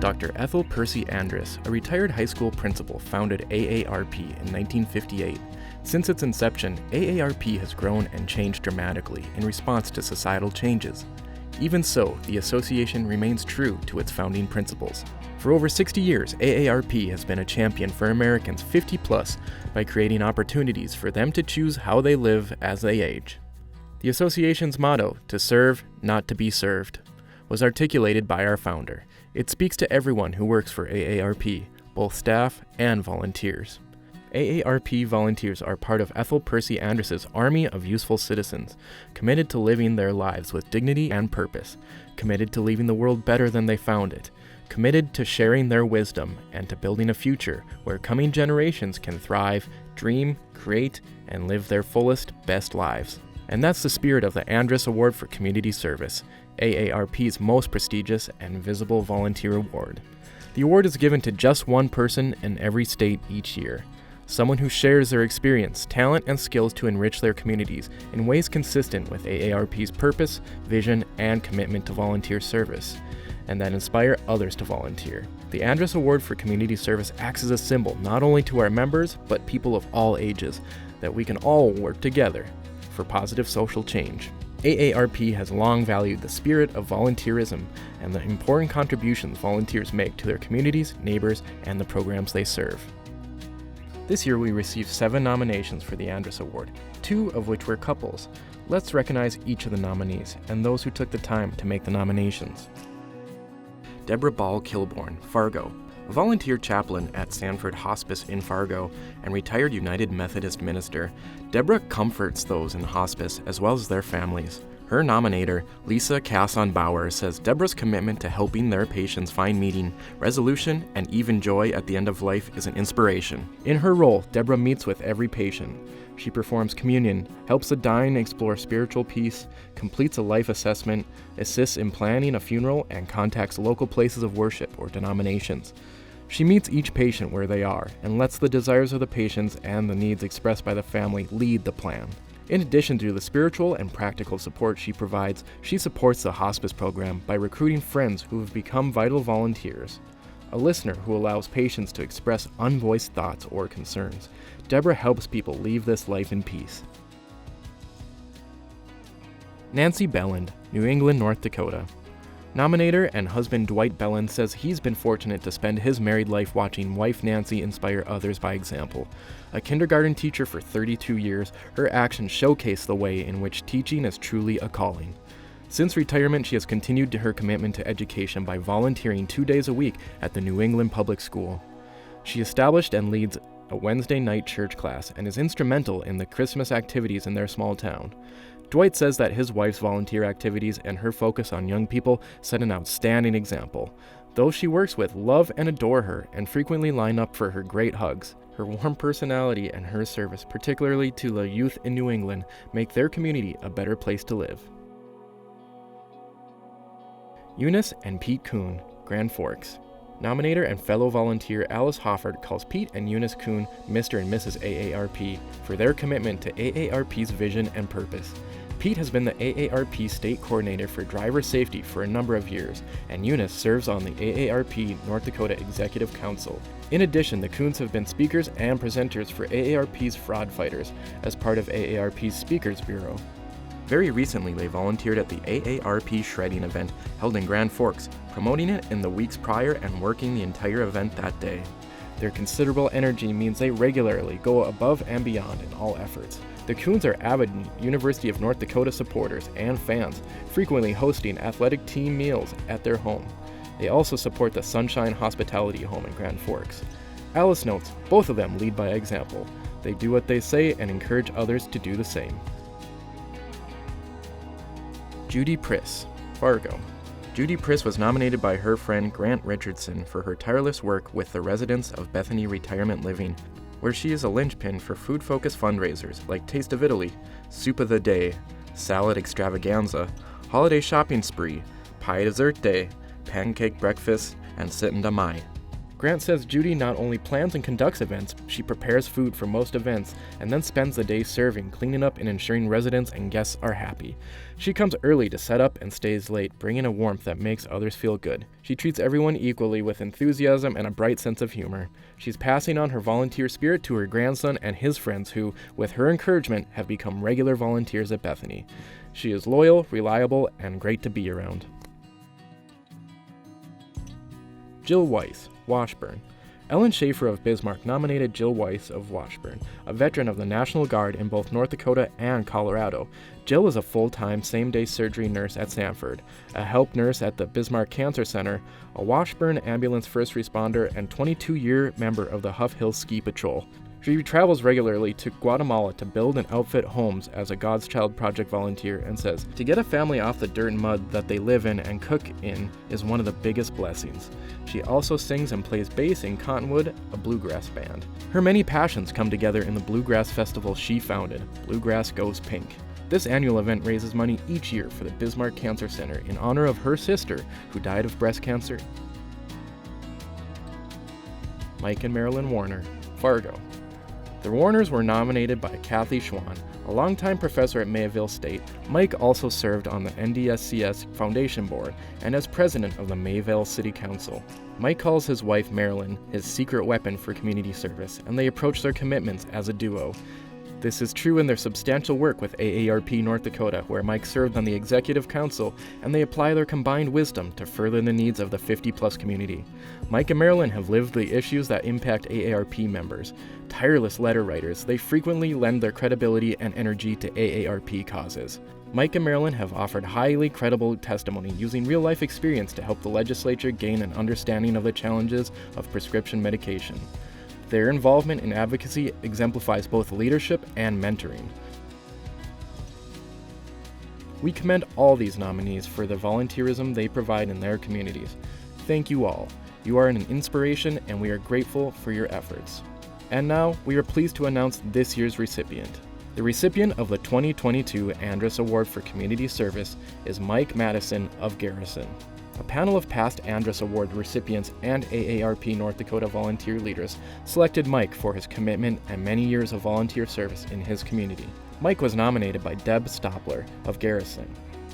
Dr. Ethel Percy Andrus, a retired high school principal, founded AARP in 1958. Since its inception, AARP has grown and changed dramatically in response to societal changes. Even so, the association remains true to its founding principles. For over 60 years, AARP has been a champion for Americans 50 plus by creating opportunities for them to choose how they live as they age. The association's motto, "To serve, not to be served," was articulated by our founder. It speaks to everyone who works for AARP, both staff and volunteers. AARP volunteers are part of Ethel Percy Andrus's army of useful citizens, committed to living their lives with dignity and purpose, committed to leaving the world better than they found it, committed to sharing their wisdom and to building a future where coming generations can thrive, dream, create, and live their fullest, best lives. And that's the spirit of the Andrus Award for Community Service, AARP's most prestigious and visible volunteer award. The award is given to just one person in every state each year. Someone who shares their experience, talent, and skills to enrich their communities in ways consistent with AARP's purpose, vision, and commitment to volunteer service, and that inspire others to volunteer. The Andrus Award for Community Service acts as a symbol not only to our members, but people of all ages, that we can all work together for positive social change. AARP has long valued the spirit of volunteerism and the important contributions volunteers make to their communities, neighbors, and the programs they serve. This year we received 7 nominations for the Andrus Award, 2 of which were couples. Let's recognize each of the nominees and those who took the time to make the nominations. Deborah Ball Kilborn, Fargo, a volunteer chaplain at Sanford Hospice in Fargo and retired United Methodist minister. Deborah comforts those in hospice as well as their families. Her nominator, Lisa Casson-Bauer, says Deborah's commitment to helping their patients find meaning, resolution, and even joy at the end of life is an inspiration. In her role, Deborah meets with every patient. She performs communion, helps the dying explore spiritual peace, completes a life assessment, assists in planning a funeral, and contacts local places of worship or denominations. She meets each patient where they are and lets the desires of the patients and the needs expressed by the family lead the plan. In addition to the spiritual and practical support she provides, she supports the hospice program by recruiting friends who have become vital volunteers. A listener who allows patients to express unvoiced thoughts or concerns, Deborah helps people leave this life in peace. Nancy Belland, New England, North Dakota. Nominator and husband Dwight Belland says he's been fortunate to spend his married life watching wife Nancy inspire others by example. A kindergarten teacher for 32 years, her actions showcase the way in which teaching is truly a calling. Since retirement, she has continued her commitment to education by volunteering 2 days a week at the New England Public School. She established and leads a Wednesday night church class and is instrumental in the Christmas activities in their small town. Dwight says that his wife's volunteer activities and her focus on young people set an outstanding example. Those she works with love and adore her and frequently line up for her great hugs. Her warm personality and her service, particularly to the youth in New England, make their community a better place to live. Eunice and Pete Kuhn, Grand Forks. Nominator and fellow volunteer Alice Hofford calls Pete and Eunice Kuhn Mr. and Mrs. AARP for their commitment to AARP's vision and purpose. Pete has been the AARP State Coordinator for Driver Safety for a number of years, and Eunice serves on the AARP North Dakota Executive Council. In addition, the Kuhns have been speakers and presenters for AARP's Fraud Fighters as part of AARP's Speakers Bureau. Very recently, they volunteered at the AARP shredding event held in Grand Forks, promoting it in the weeks prior and working the entire event that day. Their considerable energy means they regularly go above and beyond in all efforts. The Kuhns are avid University of North Dakota supporters and fans, frequently hosting athletic team meals at their home. They also support the Sunshine Hospitality Home in Grand Forks. Alice notes, both of them lead by example. They do what they say and encourage others to do the same. Judy Priss, Fargo. Judy Priss was nominated by her friend Grant Richardson for her tireless work with the residents of Bethany Retirement Living, where she is a linchpin for food-focused fundraisers like Taste of Italy, Soup of the Day, Salad Extravaganza, Holiday Shopping Spree, Pie Dessert Day, Pancake Breakfast, and Sit and Damai. Grant says Judy not only plans and conducts events, she prepares food for most events and then spends the day serving, cleaning up, and ensuring residents and guests are happy. She comes early to set up and stays late, bringing a warmth that makes others feel good. She treats everyone equally with enthusiasm and a bright sense of humor. She's passing on her volunteer spirit to her grandson and his friends who, with her encouragement, have become regular volunteers at Bethany. She is loyal, reliable, and great to be around. Jill Weiss, Washburn. Ellen Schaefer of Bismarck nominated Jill Weiss of Washburn, a veteran of the National Guard in both North Dakota and Colorado. Jill is a full-time same-day surgery nurse at Sanford, a help nurse at the Bismarck Cancer Center, a Washburn ambulance first responder, and 22-year member of the Huff Hills Ski Patrol. She travels regularly to Guatemala to build and outfit homes as a God's Child Project volunteer and says, "To get a family off the dirt and mud that they live in and cook in is one of the biggest blessings." She also sings and plays bass in Cottonwood, a bluegrass band. Her many passions come together in the bluegrass festival she founded, Bluegrass Goes Pink. This annual event raises money each year for the Bismarck Cancer Center in honor of her sister, who died of breast cancer. Mike and Marilyn Warner, Fargo. The Warners were nominated by Kathy Schwann, a longtime professor at Mayville State. Mike also served on the NDSCS Foundation Board and as president of the Mayville City Council. Mike calls his wife Marilyn his secret weapon for community service, and they approach their commitments as a duo. This is true in their substantial work with AARP North Dakota, where Mike served on the executive council, and they apply their combined wisdom to further the needs of the 50-plus community. Mike and Marilyn have lived the issues that impact AARP members. Tireless letter writers, they frequently lend their credibility and energy to AARP causes. Mike and Marilyn have offered highly credible testimony using real-life experience to help the legislature gain an understanding of the challenges of prescription medication. Their involvement in advocacy exemplifies both leadership and mentoring. We commend all these nominees for the volunteerism they provide in their communities. Thank you all. You are an inspiration, and we are grateful for your efforts. And now, we are pleased to announce this year's recipient. The recipient of the 2022 Andrus Award for Community Service is Mike Madison of Garrison. A panel of past Andrus Award recipients and AARP North Dakota volunteer leaders selected Mike for his commitment and many years of volunteer service in his community. Mike was nominated by Deb Stopler of Garrison.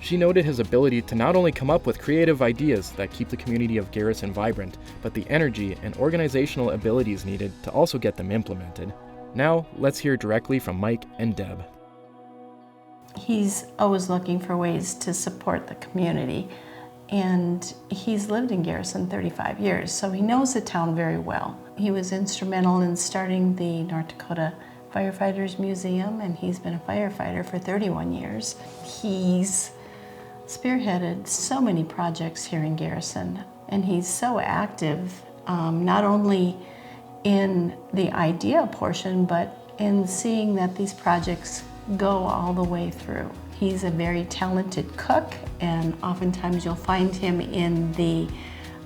She noted his ability to not only come up with creative ideas that keep the community of Garrison vibrant, but the energy and organizational abilities needed to also get them implemented. Now, let's hear directly from Mike and Deb. He's always looking for ways to support the community. And he's lived in Garrison 35 years, so he knows the town very well. He was instrumental in starting the North Dakota Firefighters Museum, and he's been a firefighter for 31 years. He's spearheaded so many projects here in Garrison, and he's so active, not only in the idea portion, but in seeing that these projects go all the way through. He's a very talented cook, and oftentimes you'll find him in the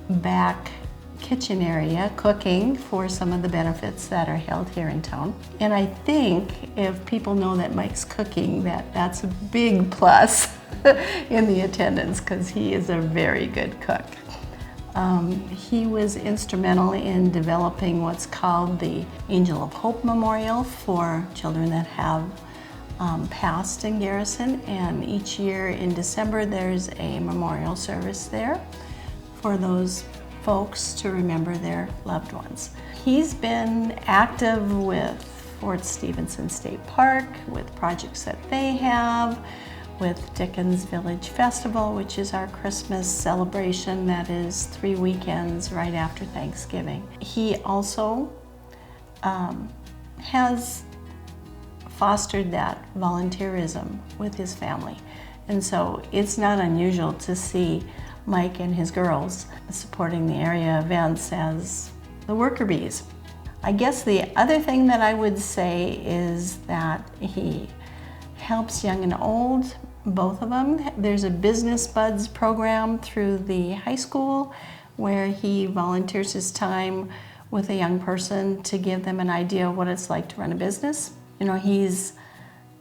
back kitchen area cooking for some of the benefits that are held here in town. And I think if people know that Mike's cooking, that's a big plus in the attendance, because he is a very good cook. He was instrumental in developing what's called the Angel of Hope Memorial for children that have passed in Garrison, and each year in December there's a memorial service there for those folks to remember their loved ones. He's been active with Fort Stevenson State Park, with projects that they have, with Dickens Village Festival, which is our Christmas celebration that is 3 weekends right after Thanksgiving. He also has fostered that volunteerism with his family. And so it's not unusual to see Mike and his girls supporting the area events as the worker bees. I guess the other thing that I would say is that he helps young and old, both of them. There's a Business Buds program through the high school where he volunteers his time with a young person to give them an idea of what it's like to run a business. You know, he's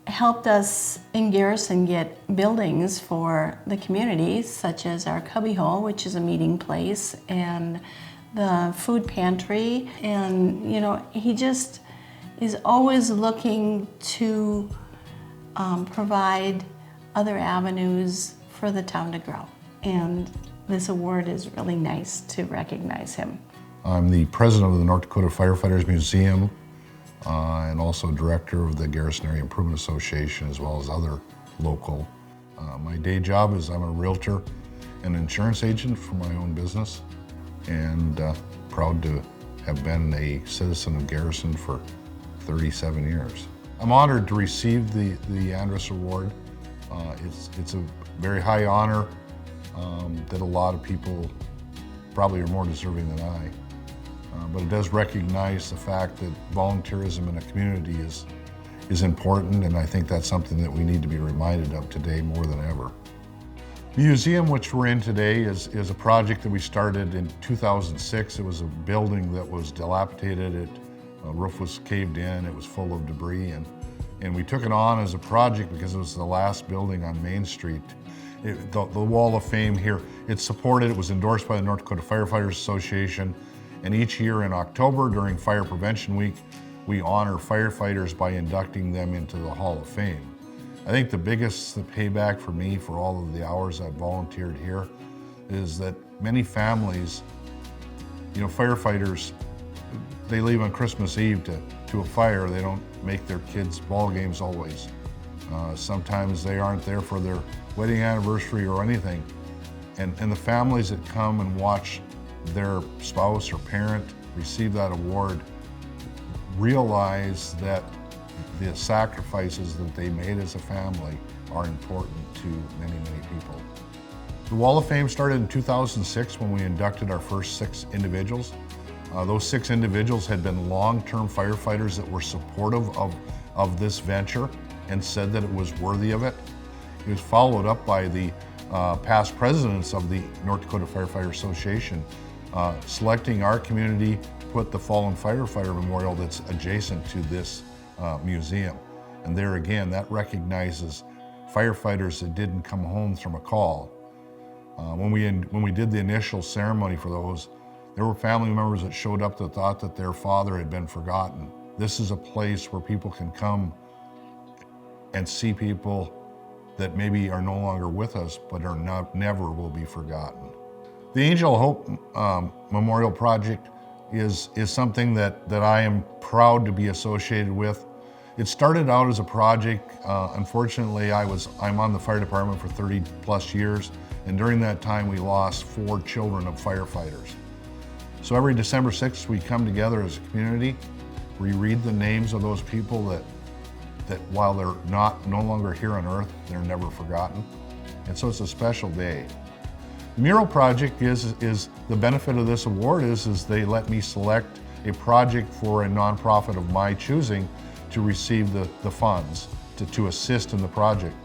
helped us in Garrison get buildings for the community, such as our Cubby Hole, which is a meeting place, and the food pantry, and he just is always looking to provide other avenues for the town to grow. And this award is really nice to recognize him. I'm the president of the North Dakota Firefighters Museum and also director of the Garrison Area Improvement Association, as well as other local. My day job is I'm a realtor and insurance agent for my own business, and proud to have been a citizen of Garrison for 37 years. I'm honored to receive the Andrus Award. It's a very high honor that a lot of people probably are more deserving than I. But it does recognize the fact that volunteerism in a community is important, and I think that's something that we need to be reminded of today more than ever. The museum which we're in today is a project that we started in 2006. It was a building that was dilapidated. The roof was caved in, it was full of debris, and we took it on as a project because it was the last building on Main Street. The Wall of Fame here, it was endorsed by the North Dakota Firefighters Association, and each year in October during Fire Prevention Week, we honor firefighters by inducting them into the Hall of Fame. I think the biggest payback for me for all of the hours I've volunteered here is that many families, firefighters, they leave on Christmas Eve to a fire. They don't make their kids' ball games always. Sometimes they aren't there for their wedding anniversary or anything. And the families that come and watch their spouse or parent receive that award realize that the sacrifices that they made as a family are important to many, many people. The Wall of Fame started in 2006 when we inducted our first 6 individuals. Those 6 individuals had been long-term firefighters that were supportive of this venture and said that it was worthy of it. It was followed up by the past presidents of the North Dakota Firefighter Association selecting our community to put the Fallen Firefighter Memorial that's adjacent to this museum. And there again, that recognizes firefighters that didn't come home from a call. When we did the initial ceremony for those, there were family members that showed up that thought that their father had been forgotten. This is a place where people can come and see people that maybe are no longer with us, but never will be forgotten. The Angel of Hope Memorial Project is something that I am proud to be associated with. It started out as a project. Unfortunately, I'm on the fire department for 30 plus years, and during that time we lost 4 children of firefighters. So every December 6th we come together as a community, we read the names of those people that while they're no longer here on earth, they're never forgotten. And so it's a special day. The mural project is the benefit of this award is they let me select a project for a nonprofit of my choosing to receive the funds to assist in the project.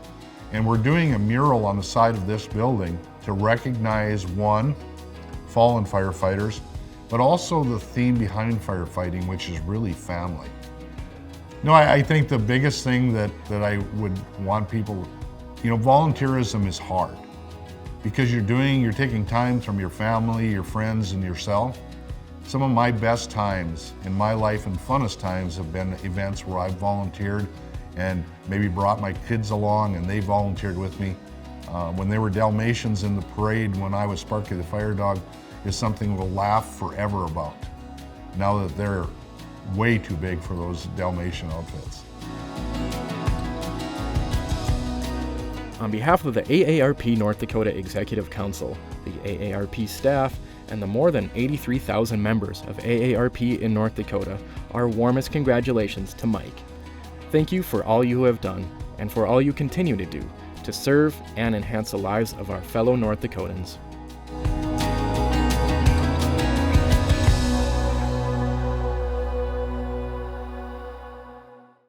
And we're doing a mural on the side of this building to recognize, one, fallen firefighters, but also the theme behind firefighting, which is really family. No, I think the biggest thing that I would want people, volunteerism is hard because you're taking time from your family, your friends, and yourself. Some of my best times in my life and funnest times have been events where I've volunteered and maybe brought my kids along and they volunteered with me. When they were Dalmatians in the parade, when I was Sparky the Fire Dog, is something we'll laugh forever about. Now that they're way too big for those Dalmatian outfits. On behalf of the AARP North Dakota Executive Council, the AARP staff, and the more than 83,000 members of AARP in North Dakota, our warmest congratulations to Mike. Thank you for all you have done and for all you continue to do to serve and enhance the lives of our fellow North Dakotans.